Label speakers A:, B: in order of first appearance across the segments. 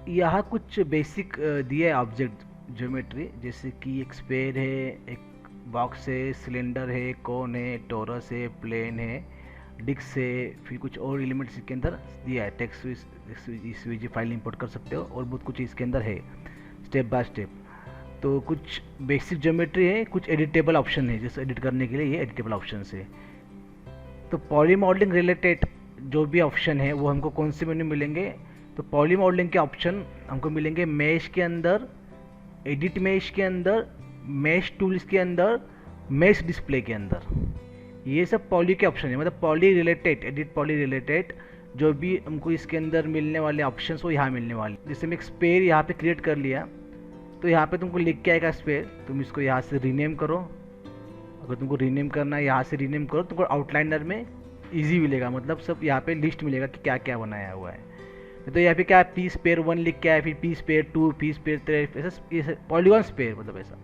A: यहाँ कुछ बेसिक दिया है ऑब्जेक्ट ज्योमेट्री, जैसे कि एक स्फेयर है, एक बॉक्स है, सिलेंडर है, कोन है, टोरस है, प्लेन है, डिस्क है, फिर कुछ और एलिमेंट्स इसके अंदर दिया है। टेक्स्ट एसवीजी फाइल इंपोर्ट कर सकते हो और बहुत कुछ इसके अंदर है स्टेप बाय स्टेप। तो कुछ बेसिक ज्योमेट्री है, कुछ एडिटेबल ऑप्शन है, जैसे एडिट करने के लिए ये एडिटेबल ऑप्शन है। तो पॉली मॉडलिंग रिलेटेड जो भी ऑप्शन है वो हमको कौन से मेन्यू मिलेंगे, तो पॉली मॉडलिंग के ऑप्शन हमको मिलेंगे मैश के अंदर, एडिट मैश के अंदर, मैश टूल्स के अंदर, मैश डिस्प्ले के अंदर। ये सब पॉली के ऑप्शन है, मतलब poly related, edit poly related जो भी हमको इसके अंदर मिलने वाले ऑप्शन वो यहाँ मिलने वाले। जैसे मैं एक स्पेयर यहाँ पे क्रिएट कर लिया, तो यहाँ पे तुमको लिख के आएगा स्पेयर, तुम इसको यहाँ से रीनेम करो। अगर तुमको रीनेम करना है यहाँ से रीनेम करो, तुमको आउटलाइनर में इजी मिलेगा, मतलब सब यहाँ पे लिस्ट मिलेगा कि क्या क्या बनाया हुआ है। तो यहाँ पे क्या है, पी स्पेयर 1 लिख के आया, फिर पी स्पेयर 2, पी स्पेयर 3, ऐसा पॉलीगॉन स्पेयर मतलब ऐसा।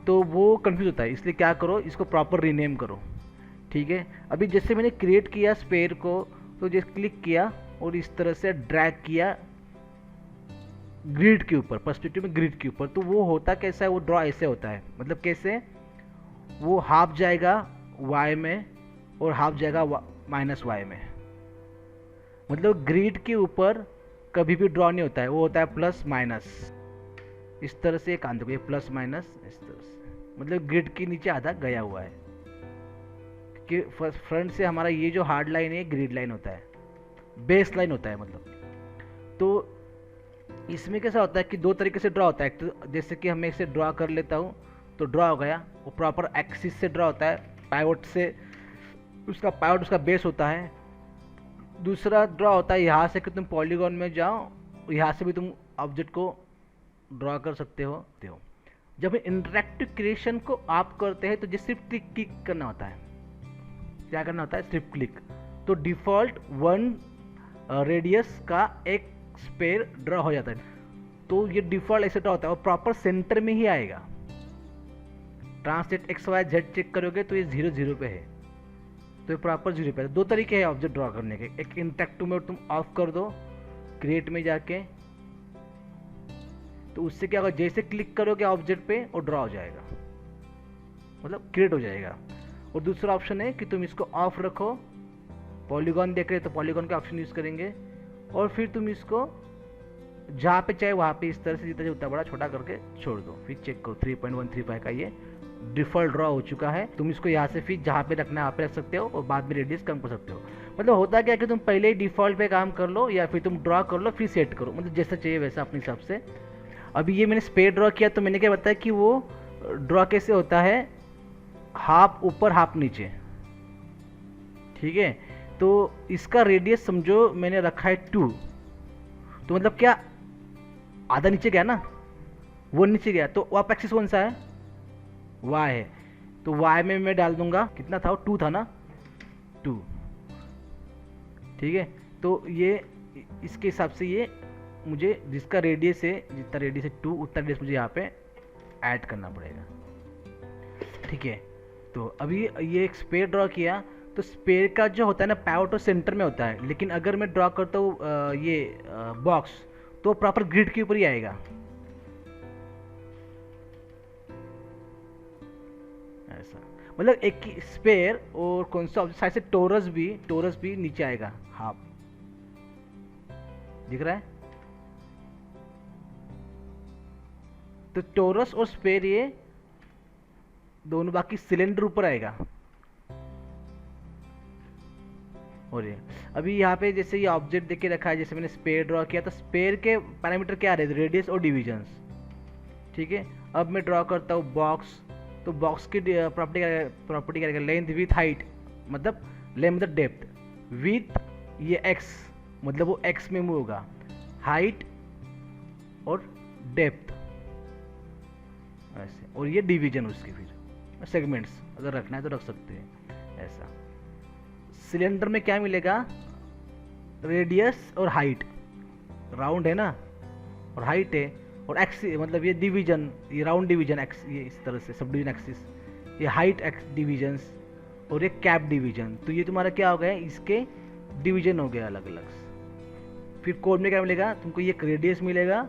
A: तो वो कंफ्यूज होता है, इसलिए क्या करो, इसको प्रॉपर रीनेम करो। ठीक है, अभी जैसे मैंने क्रिएट किया स्पेयर को, तो जैसे क्लिक किया और इस तरह से ड्रैग किया ग्रिड के ऊपर, पर्सपेक्टिव में ग्रिड के ऊपर, तो वो होता कैसा है, वो ड्रॉ ऐसे होता है। मतलब कैसे, वो हाफ जाएगा y में और हाफ जाएगा माइनस y में। मतलब ग्रिड के ऊपर कभी भी ड्रॉ नहीं होता है, वो होता है प्लस माइनस। इस तरह से एक आंदो, ये प्लस माइनस इस तरह से, मतलब ग्रिड के नीचे आधा गया हुआ है कि फ्रंट से हमारा ये जो हार्ड लाइन है ग्रिड लाइन होता है, बेस लाइन होता है मतलब। तो इसमें कैसा होता है कि दो तरीके से ड्रॉ होता है। तो जैसे कि मैं इसे ड्रॉ कर लेता हूँ तो ड्रॉ हो गया, वो प्रॉपर एक्सिस से ड्रॉ होता है, पाइवट से, उसका पाइवट उसका बेस होता है। दूसरा ड्रॉ होता है यहाँ से कि तुम पॉलीगॉन में जाओ, यहाँ से भी तुम ऑब्जेक्ट को ड्रॉ कर सकते हो। जब इंटरैक्टिव क्रिएशन को आप करते हैं तो जैसे सिर्फ क्लिक करना होता है, क्या करना होता है, सिर्फ क्लिक। तो डिफॉल्ट 1 रेडियस का एक स्पेयर ड्रॉ हो जाता है। तो ये डिफॉल्ट ऐसे ड्रॉ होता है और प्रॉपर सेंटर में ही आएगा। Translate X Y Z check करोगे तो ये 0 0 पे है, तो ये प्रॉपर 0 पे है। दो तरीके हैं ऑब्जेक्ट ड्रॉ करने के, एक इंटरैक्टिव में तुम ऑफ कर दो क्रिएट में जाके, तो उससे क्या होगा, जैसे क्लिक करोगे ऑब्जेक्ट पे वो ड्रॉ हो जाएगा, मतलब क्रिएट हो जाएगा। और दूसरा ऑप्शन है कि तुम इसको ऑफ रखो, पॉलीगॉन देख रहे तो पॉलीगॉन का ऑप्शन यूज करेंगे, और फिर तुम इसको जहाँ पे चाहे वहाँ पे इस तरह से जितना उतना बड़ा छोटा करके छोड़ दो। फिर चेक करो 3.135 का ये डिफॉल्ट ड्रॉ हो चुका है। तुम इसको यहाँ से फिर जहाँ पे रखना है वहाँ पे रख सकते हो और बाद में रेडियस कम कर सकते हो। मतलब होता क्या कि तुम पहले ही डिफॉल्ट पे काम कर लो या फिर तुम ड्रॉ कर लो फिर सेट करो, मतलब जैसा चाहिए वैसा अपने हिसाब से। अभी ये मैंने स्पेयर ड्रॉ किया तो मैंने क्या बताया कि वो ड्रॉ कैसे होता है, हाफ ऊपर हाफ नीचे। ठीक है, तो इसका रेडियस समझो मैंने रखा है 2, तो मतलब क्या आधा नीचे गया ना, वो नीचे गया, तो आप एक्सिस कौन सा है, y है, तो y में मैं डाल दूंगा, कितना था, 2 था ना, 2। ठीक है, तो ये इसके हिसाब से ये मुझे जिसका रेडियस है, जितना रेडियस है 2 उतना रेडियस मुझे यहाँ पे ऐड करना पड़ेगा। ठीक है, तो अभी ये एक स्पेयर ड्रॉ किया, तो स्पेयर का जो होता है ना पाइवट और सेंटर में होता है, लेकिन अगर मैं ड्रॉ करता हूँ ये बॉक्स, तो प्रॉपर ग्रिड के ऊपर ही आएगा। ऐसा मतलब एक स्पेयर और कौन सा साइड से टोरस भी नीचे आएगा, हाफ दिख रहा है। तो टोरस और स्पेयर ये दोनों, बाकी सिलेंडर ऊपर आएगा। और ये अभी यहाँ पे जैसे ये ऑब्जेक्ट देख के रखा है, जैसे मैंने स्पेयर ड्रॉ किया, तो स्पेयर के पैरामीटर क्या आ रहे थे, रेडियस और डिविजन्स। ठीक है, अब मैं ड्रॉ करता हूँ बॉक्स, तो बॉक्स की प्रॉपर्टी क्या रहेगा, लेंथ विथ हाइट, मतलब लेंथ मतलब डेप्थ, विथ ये एक्स मतलब वो एक्स में मूव होगा, हाइट और डेप्थ ऐसे, और ये डिवीजन उसके फिर सेगमेंट्स अगर रखना है तो रख सकते हैं ऐसा। सिलेंडर में क्या मिलेगा, रेडियस और हाइट, राउंड है ना और हाइट है, और एक्स मतलब ये डिवीजन, ये राउंड डिवीजन एक्स, ये इस तरह से सब डिवीजन एक्सिस, ये हाइट एक्स डिवीजन्स, और ये कैप डिवीजन। तो ये तुम्हारा क्या हो गया, इसके डिवीजन हो गया अलग अलग। फिर कोड में क्या मिलेगा तुमको, ये एक रेडियस मिलेगा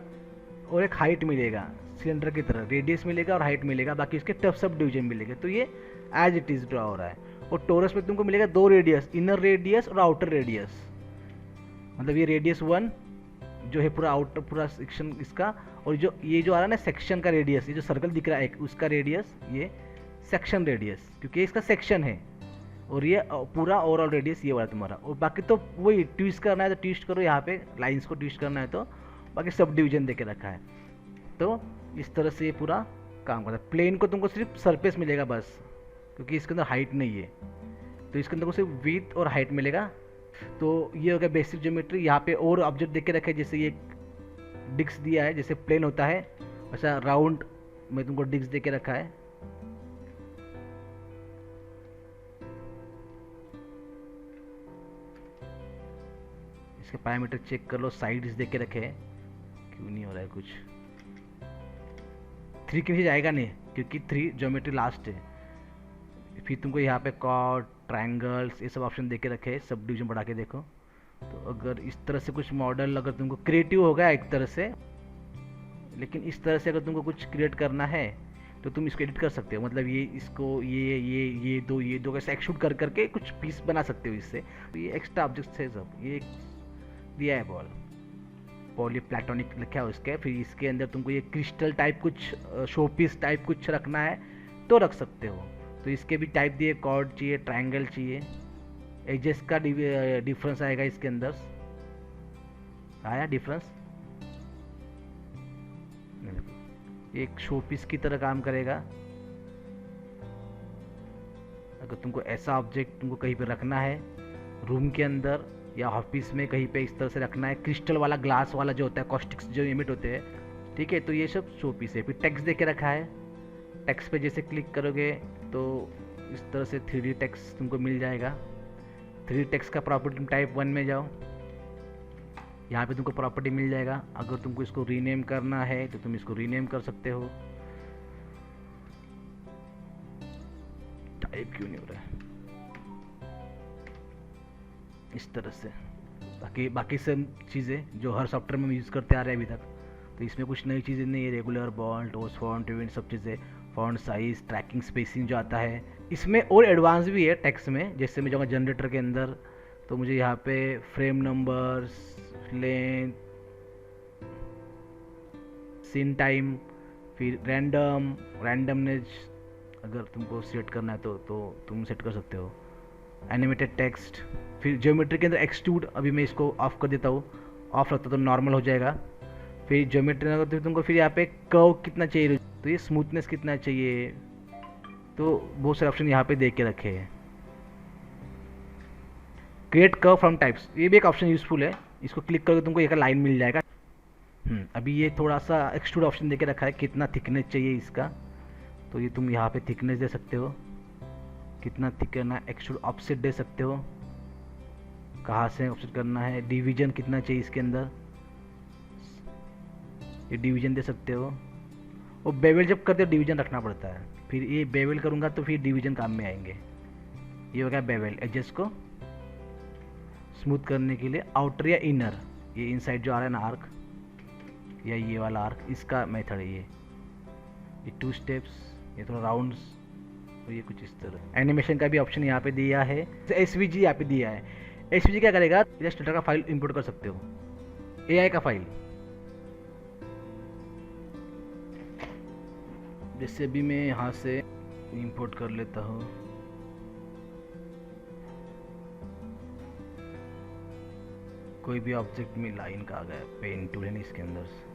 A: और एक हाइट मिलेगा, सिलेंडर की तरह रेडियस मिलेगा और हाइट मिलेगा, बाकी इसके टफ सब डिवीजन मिलेगा। तो ये एज इट इज ड्रा हो रहा है। और टोरस में तुमको मिलेगा 2 रेडियस, इनर रेडियस और आउटर रेडियस। मतलब ये रेडियस 1 जो है पूरा आउटर पूरा सेक्शन इसका, और जो ये जो आ रहा है ना सेक्शन का रेडियस, ये जो सर्कल दिख रहा है एक उसका रेडियस, ये सेक्शन रेडियस क्योंकि इसका सेक्शन है, और ये पूरा ओवरऑल रेडियस ये वाला तुम्हारा। और बाकी तो वही ट्विस्ट करना है तो ट्विस्ट करो, यहाँ पे लाइंस को ट्विस्ट करना है तो बाकी सब डिवीजन देके रखा है। तो इस तरह से ये पूरा काम करता है। प्लेन को तुमको सिर्फ सरफेस मिलेगा बस, क्योंकि इसके अंदर हाइट नहीं है, तो इसके अंदर को सिर्फ विड्थ और हाइट मिलेगा। तो ये हो गया बेसिक ज्योमेट्री। यहाँ पे और ऑब्जेक्ट देख के रखे, जैसे ये डिस्क दिया है, जैसे प्लेन होता है वैसा राउंड में तुमको डिस्क दे के रखा है। इसके पैरामीटर चेक कर लो, साइड्स देख के रखे हैं, क्यों नहीं हो रहा है कुछ। 3 के नीचे जाएगा नहीं क्योंकि 3 ज्योमेट्री लास्ट है। फिर तुमको यहाँ पे कॉर्ड, ट्रायंगल्स ये सब ऑप्शन देके रखे हैं, सब डिवीजन बढ़ा के देखो। तो अगर इस तरह से कुछ मॉडल अगर तुमको क्रिएटिव हो गया एक तरह से, लेकिन इस तरह से अगर तुमको कुछ क्रिएट करना है तो तुम इसको एडिट कर सकते हो। मतलब ये इसको ये दो कैसे एक्सट्रूड कर करके कुछ पीस बना सकते हो इससे। तो ये एक्स्ट्रा ऑब्जेक्ट्स है सब, ये दिया है बॉल पॉली प्लेटोनिक लिखा है उसके। फिर इसके अंदर तुमको ये क्रिस्टल टाइप कुछ शो पीस टाइप कुछ रखना है तो रख सकते हो। तो इसके भी टाइप दिए, कॉर्ड चाहिए, ट्रायंगल चाहिए, एजेस का डिफरेंस आएगा इसके अंदर। आया डिफरेंस, एक शो पीस की तरह काम करेगा। अगर तुमको ऐसा ऑब्जेक्ट तुमको कहीं पे रखना है रूम के अंदर या ऑफिस में कहीं पे इस तरह से रखना है, क्रिस्टल वाला ग्लास वाला जो होता है, कॉस्टिक्स जो इमिट होते हैं, ठीक है, तो ये सब शो पीस है। फिर टेक्स्ट दे के रखा है, टेक्स्ट पे जैसे क्लिक करोगे तो इस तरह से 3D टेक्स्ट तुमको मिल जाएगा। 3D टेक्स्ट का प्रॉपर्टी टाइप 1 में जाओ, यहाँ पे तुमको प्रॉपर्टी मिल जाएगा। अगर तुमको इसको रीनेम करना है तो तुम इसको रीनेम कर सकते हो। टाइप क्यों नहीं हो रहा है इस तरह से। बाकी सब चीज़ें जो हर सॉफ्टवेयर में हम यूज़ करते आ रहे हैं अभी तक, तो इसमें कुछ नई चीज़ें नहीं है। रेगुलर, बॉल्ट, ओस फॉन्ट, इवेंट सब चीज़ें, फॉन्ट साइज, ट्रैकिंग, स्पेसिंग जो आता है इसमें और एडवांस भी है टेक्स्ट में। जैसे मैं जाऊँगा जनरेटर के अंदर तो मुझे यहाँ पे frame numbers, length, scene time, फिर रैंडमनेस अगर तुमको सेट करना है तो तुम सेट कर सकते हो। एनिमेटेड टेक्स्ट, फिर ज्योमेट्री के अंदर एक्सट्रूड, अभी मैं इसको ऑफ कर देता हूँ, ऑफ रखता तो नॉर्मल हो जाएगा। फिर ज्योमेट्री अगर तुमको फिर यहाँ पे कर्व कितना चाहिए, तो ये स्मूथनेस कितना चाहिए, तो बहुत सारे ऑप्शन यहाँ पे देख के रखे हैं। क्रिएट कर्व फ्रॉम टाइप्स, ये भी एक ऑप्शन यूजफुल है, इसको क्लिक करके तुमको एक लाइन मिल जाएगा। अभी ये थोड़ा सा एक्सट्रूड ऑप्शन देके रखा है, कितना थिकनेस चाहिए इसका, तो ये तुम यहाँ पे थिकनेस दे सकते हो, कितना थिक करना है, एक्सट्रूड ऑफसेट दे सकते हो, कहाँ से ऑफसेट करना है, डिवीजन कितना चाहिए इसके अंदर, ये डिवीजन दे सकते हो। और बेवल जब करते हो डिवीजन रखना पड़ता है, फिर ये बेवल करूँगा तो फिर डिवीजन काम में आएंगे। ये हो गया बेवल, एजेस को स्मूथ करने के लिए आउटर या इनर, ये इनसाइड जो आ रहा है ना आर्क या ये वाला आर्क, इसका मेथड है ये 2 स्टेप्स, ये थोड़ा राउंड्स, और ये कुछ इस तरह। एनिमेशन का भी ऑप्शन यहाँ पे दिया है, एसवीजी यहाँ पे दिया है। एसवीजी क्या करेगा, इलस्ट्रेटर का फाइल इंपोर्ट कर सकते हो, एआई का फाइल। जैसे अभी मैं यहाँ से इंपोर्ट कर लेता हूँ, कोई भी ऑब्जेक्ट में लाइन का आ गया, पेन टूल है ना इसके अंदर से,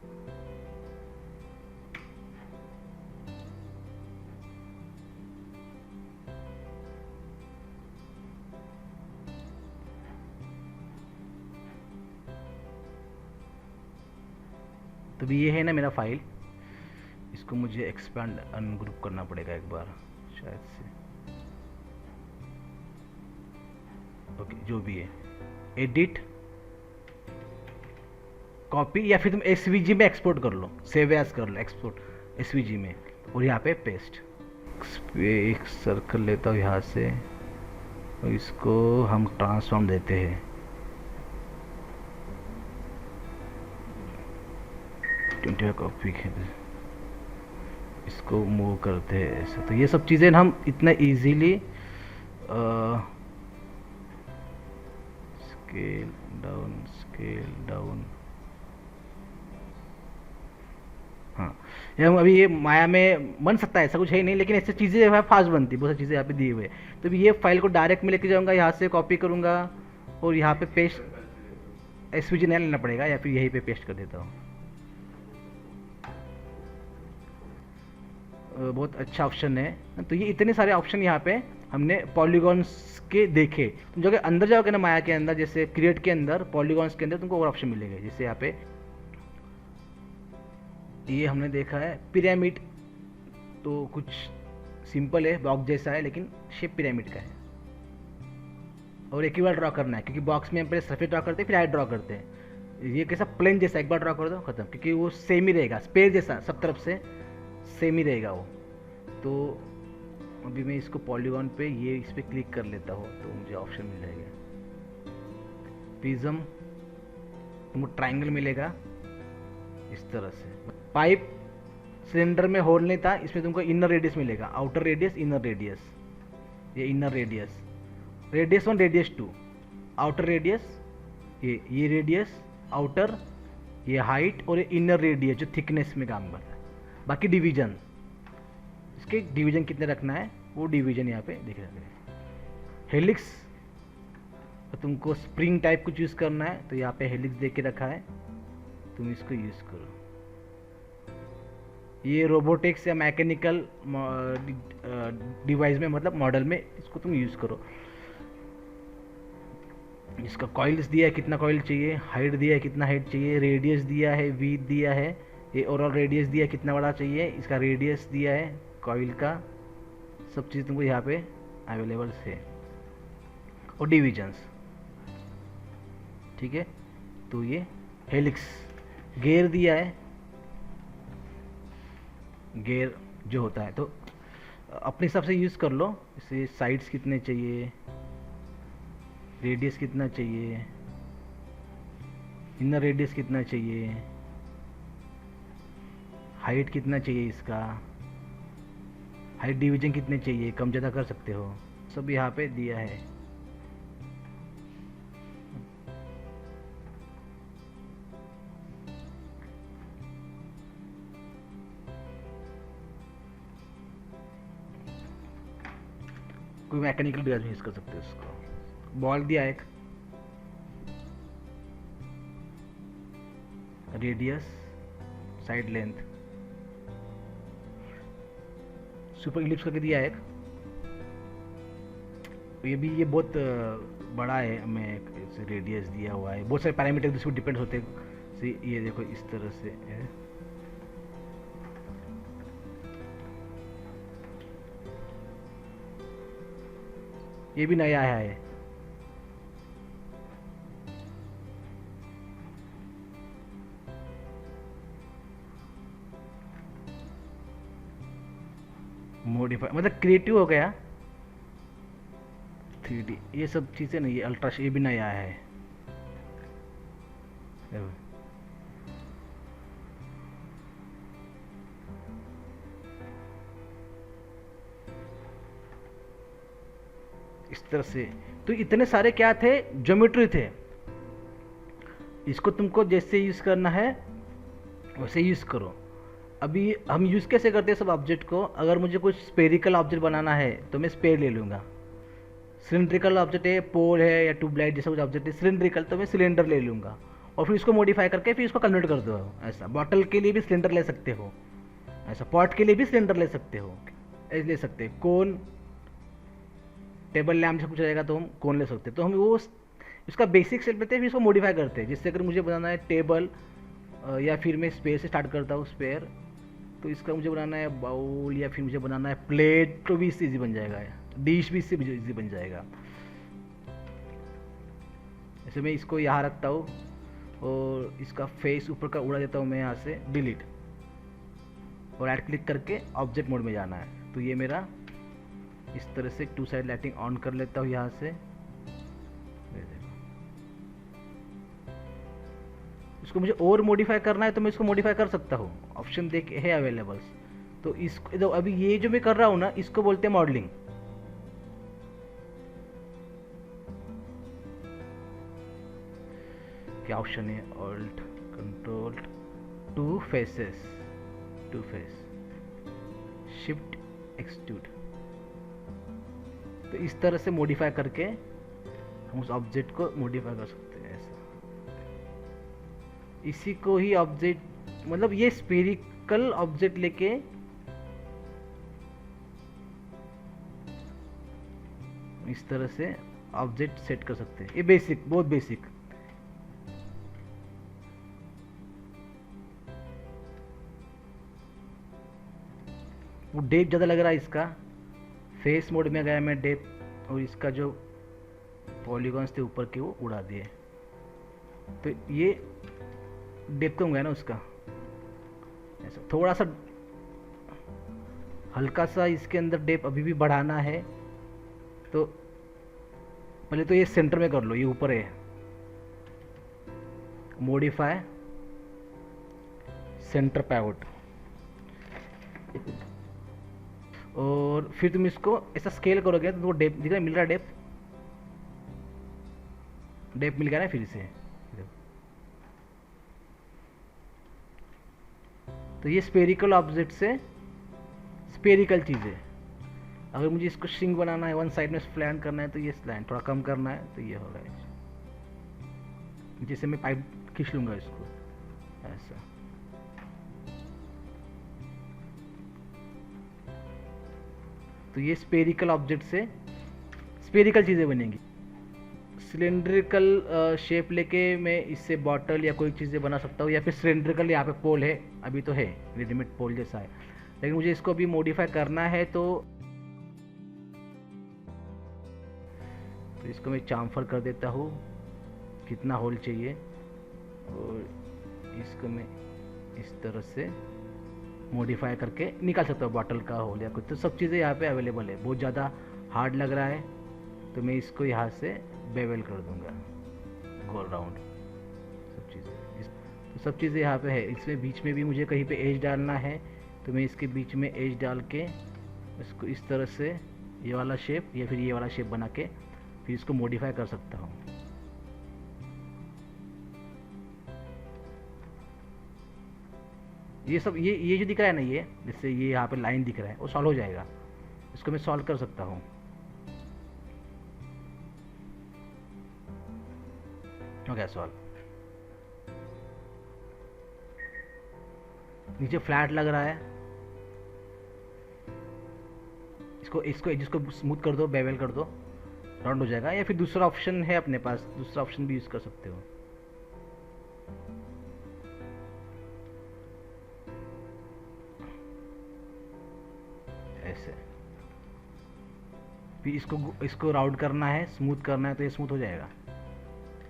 A: तो भी ये है ना मेरा फाइल, इसको मुझे एक्सपैंड अनग्रुप करना पड़ेगा एक बार शायद से। ओके, जो भी है, एडिट, कॉपी, या फिर तुम एसवीजी में एक्सपोर्ट कर लो, सेव एज कर लो, एक्सपोर्ट एसवीजी में, और यहाँ पे पेस्ट। एक सर्कल लेता हूँ यहाँ से, और इसको हम ट्रांसफॉर्म देते हैं, 25 कॉपी है, इसको मूव करते हैं ऐसे। तो ये सब चीज़ें हम इतना इजीली स्केल डाउन। हाँ, ये हम अभी ये माया में बन सकता है, ऐसा कुछ है ही नहीं, लेकिन ऐसी चीज़ें है फास्ट बनती, बहुत सारी चीज़ें यहाँ पे दी हुई है। तो अभी ये फाइल को डायरेक्ट में लेके जाऊँगा, यहाँ से कॉपी करूँगा और यहाँ पे पेस्ट, एसवीजी नया लेना पड़ेगा या फिर यहीं पे पेस्ट कर देता हूँ। बहुत अच्छा ऑप्शन है। तो ये इतने सारे ऑप्शन यहाँ पे हमने पॉलीगॉन्स के देखे। तुम जब अंदर जाओगे ना माया के अंदर, जैसे क्रिएट के अंदर पॉलीगॉन्स के अंदर तुमको और ऑप्शन मिलेंगे। जैसे यहाँ पे ये हमने देखा है पिरामिड, तो कुछ सिंपल है, बॉक्स जैसा है लेकिन शेप पिरामिड का है। और एक ही बार ड्रॉ करना है, क्योंकि बॉक्स में हम पहले सरफेस ड्रॉ करते हैं फिर आइट ड्रॉ करते हैं। ये कैसा प्लेन जैसा एक बार ड्रॉ कर दो खत्म, क्योंकि वो सेम ही रहेगा, स्पेयर जैसा सब तरफ से सेम ही रहेगा वो। तो अभी मैं इसको पॉलीगॉन पे ये इस पर क्लिक कर लेता हूँ तो मुझे ऑप्शन मिल जाएगा। प्रिज्म, तुमको ट्राइंगल मिलेगा इस तरह से। पाइप सिलेंडर में होल नहीं था, इसमें तुमको इनर रेडियस मिलेगा, आउटर रेडियस, इनर रेडियस। ये inner radius, radius 1 radius 2, outer radius, ये रेडियस आउटर, ये हाइट, और ये इनर रेडियस जो थिकनेस में काम करता है। बाकी डिवीजन, इसके डिवीजन कितने रखना है वो डिवीजन यहाँ पे दिख रहा है। हेलिक्स, तो तुमको स्प्रिंग टाइप कुछ यूज़ करना है तो यहाँ पे हेलिक्स दे के रखा है, तुम इसको यूज़ करो। ये रोबोटिक्स या मैकेनिकल डिवाइस में, मतलब मॉडल में इसको तुम यूज़ करो। इसका कॉइल्स दिया है, कितना कॉइल चाहिए, हाइट दिया है, कितना हाइट चाहिए, रेडियस दिया है, वी दिया है, ये ओवरऑल रेडियस दिया है कितना बड़ा चाहिए, इसका रेडियस दिया है कॉइल का, सब चीज़ तुमको यहाँ पे अवेलेबल है। और डिविजन्स, ठीक है। तो ये हेलिक्स, गेयर दिया है, गेयर जो होता है तो अपने हिसाब से यूज़ कर लो। इसे साइड्स कितने चाहिए, रेडियस कितना चाहिए, इनर रेडियस कितना चाहिए, हाइट कितना चाहिए, इसका हाइट डिवीजन कितने चाहिए, कम ज़्यादा कर सकते हो, सब यहाँ पे दिया है। कोई मैकेनिकल डिवाइस यूज कर सकते हो इसको। बॉल दिया एक, radius, side length, super ellipse करके दिया एक। ये बहुत बड़ा है, मैं रेडियस दिया हुआ है, बहुत सारे पैरामीटर इस पर डिपेंड होते हैं। ये देखो इस तरह से है। ये भी नया है। मॉडिफाई मतलब क्रिएटिव हो गया। 3D ये सब चीज़ें नहीं, ये अल्ट्रा, ये भी नया है। इस तरह से। तो इतने सारे क्या थे, ज्योमेट्री थे। इसको तुमको जैसे यूज करना है वैसे यूज करो। अभी हम यूज कैसे करते हैं सब ऑब्जेक्ट को, अगर मुझे कुछ स्पेरिकल ऑब्जेक्ट बनाना है तो मैं स्पेयर ले लूँगा। सिलेंड्रिकल ऑब्जेक्ट है, पोल है या ट्यूबलाइट जैसा कुछ ऑब्जेक्ट है सिलेंड्रिकल, तो मैं सिलेंडर ले लूँगा और फिर इसको मॉडिफाई करके फिर इसको कन्वर्ट कर दो। ऐसा बॉटल के लिए भी सिलेंडर ले सकते हो, ऐसा पॉट के लिए भी सिलेंडर ले सकते हो, ऐसे ले सकते हैं। कोन, टेबल लैम्प से कुछ रहेगा तो हम कोन ले सकते हैं। तो हम वो इसका बेसिक सेट लेते हैं फिर इसको मॉडिफाई करते हैं। जिससे अगर मुझे बनाना है टेबल या फिर मैं स्पेयर से स्टार्ट करता हूँ, स्पेयर, तो इसका मुझे बनाना है बाउल या फिर मुझे बनाना है प्लेट, तो भी इससे ईजी बन जाएगा, डिश भी इससे ईजी बन जाएगा। ऐसे मैं इसको यहाँ रखता हूँ और इसका फेस ऊपर का उड़ा देता हूँ मैं यहाँ से, डिलीट, और राइट क्लिक करके ऑब्जेक्ट मोड में जाना है। तो ये मेरा इस तरह से टू साइड लाइटिंग ऑन कर लेता हूँ यहाँ से। इसको मुझे और मॉडिफाई करना है तो मैं इसको मॉडिफाई कर सकता हूँ, ऑप्शन देख है अवेलेबल्स। तो इसको तो अभी ये जो मैं कर रहा हूँ ना, इसको बोलते हैं मॉडलिंग। क्या ऑप्शन है, alt control two faces, two face, shift extrude. तो इस तरह से मॉडिफाई करके हम उस ऑब्जेक्ट को मॉडिफाई कर सकते हैं ऐसा। इसी को ही ऑब्जेक्ट मतलब ये स्फेरिकल ऑब्जेक्ट लेके इस तरह से ऑब्जेक्ट सेट कर सकते हैं। ये बेसिक, बहुत बेसिक। वो डेप ज़्यादा लग रहा है इसका, फेस मोड में गया मैं डेप, और इसका जो पॉलीगॉन्स थे ऊपर के वो उड़ा दिए। तो ये डेप कम गया ना उसका, ऐसा थोड़ा सा हल्का सा इसके अंदर डेप अभी भी बढ़ाना है। तो पहले तो ये सेंटर में कर लो, ये ऊपर है, मॉडिफाई सेंटर पाइवट, और फिर तुम इसको ऐसा स्केल करोगे तो वो डेप दिख रहा है, मिल रहा है डेप, डेप मिल गया ना फिर से। तो ये स्पेरिकल ऑब्जेक्ट से स्पेरिकल चीज़ें, अगर मुझे इसको श्रिंक बनाना है, वन साइड में स्लैंट करना है तो ये स्लैंट, थोड़ा कम करना है तो ये होगा, जैसे मैं पाइप खींच लूँगा इसको ऐसा। तो ये स्पेरिकल ऑब्जेक्ट से स्पेरिकल चीज़ें बनेंगी। सिलेंड्रिकल शेप लेके मैं इससे बॉटल या कोई चीज़ें बना सकता हूँ, या फिर सिलेंड्रिकल यहाँ पे पोल है, अभी तो है रेडीमेड पोल जैसा है, लेकिन मुझे इसको अभी मॉडिफाई करना है। तो इसको मैं चाम्फर कर देता हूँ, कितना होल चाहिए, और इसको मैं इस तरह से मॉडिफाई करके निकाल सकता हूँ, बॉटल का होल या कुछ। तो सब चीज़ें यहाँ पे अवेलेबल है। बहुत ज़्यादा हार्ड लग रहा है तो मैं इसको यहाँ से बेवल कर दूंगा, गोल राउंड सब चीज़ें। तो सब चीज़ें यहाँ पे है। इसमें बीच में भी मुझे कहीं पे एज डालना है तो मैं इसके बीच में एज डाल के इसको इस तरह से ये वाला शेप या फिर ये वाला शेप बना के फिर इसको मॉडिफाई कर सकता हूँ। ये सब ये जो दिख रहा है ना, ये जैसे ये यहाँ पे लाइन दिख रहा है, वो सॉल्व हो जाएगा, इसको मैं सॉल्व कर सकता हूँ। हो गया सॉल्व। नीचे फ्लैट लग रहा है, इसको जिसको स्मूथ कर दो, बेवल कर दो, राउंड हो जाएगा। या फिर दूसरा ऑप्शन है अपने पास, दूसरा ऑप्शन भी यूज कर सकते हो। ऐसे फिर इसको राउंड करना है, स्मूथ करना है तो ये स्मूथ हो जाएगा।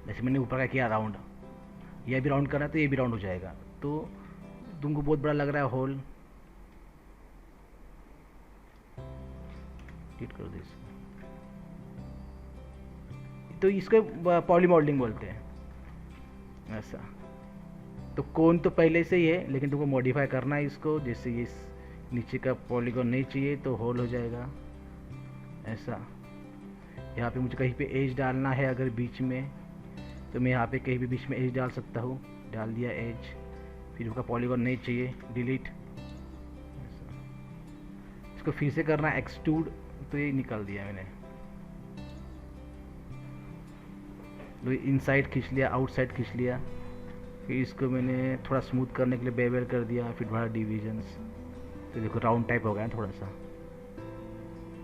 A: जैसे मैंने ऊपर का किया राउंड, यह भी राउंड करना है तो ये भी राउंड हो जाएगा। तो तुमको बहुत बड़ा लग रहा है होल, हिट कर दो इसको। तो इसको पॉली मॉडलिंग बोलते हैं ऐसा। तो कोन तो पहले से ही है, लेकिन तुमको मॉडिफाई करना है इसको। जैसे ये नीचे का पॉलीगॉन नहीं चाहिए तो होल हो जाएगा ऐसा। यहाँ पे मुझे कहीं पे एज डालना है अगर बीच में, तो मैं यहाँ पे कहीं भी बीच में एज डाल सकता हूँ, डाल दिया एज। फिर उसका पॉलीगॉन नहीं चाहिए, डिलीट। इसको फिर से करना है एक्सट्रूड, तो ये निकाल दिया मैंने। तो इनसाइड खींच लिया, आउटसाइड खींच लिया। फिर इसको मैंने थोड़ा स्मूथ करने के लिए बेवल कर दिया, फिर बड़ा डिविजन्स। तो देखो राउंड टाइप हो गया थोड़ा सा,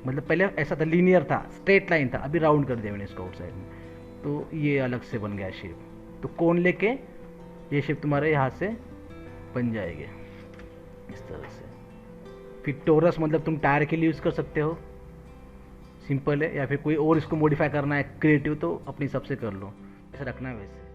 A: मतलब पहले ऐसा था, लीनियर था, स्ट्रेट लाइन था, अभी राउंड कर दिया मैंने इसको आउटसाइड में। तो ये अलग से बन गया शेप। तो कोन लेके ये शेप तुम्हारे यहाँ से बन जाएगी इस तरह से। फिर टोरस मतलब तुम टायर के लिए यूज़ कर सकते हो, सिंपल है। या फिर कोई और इसको मॉडिफाई करना है क्रिएटिव, तो अपने हिसाब से कर लो, ऐसा रखना है वैसे।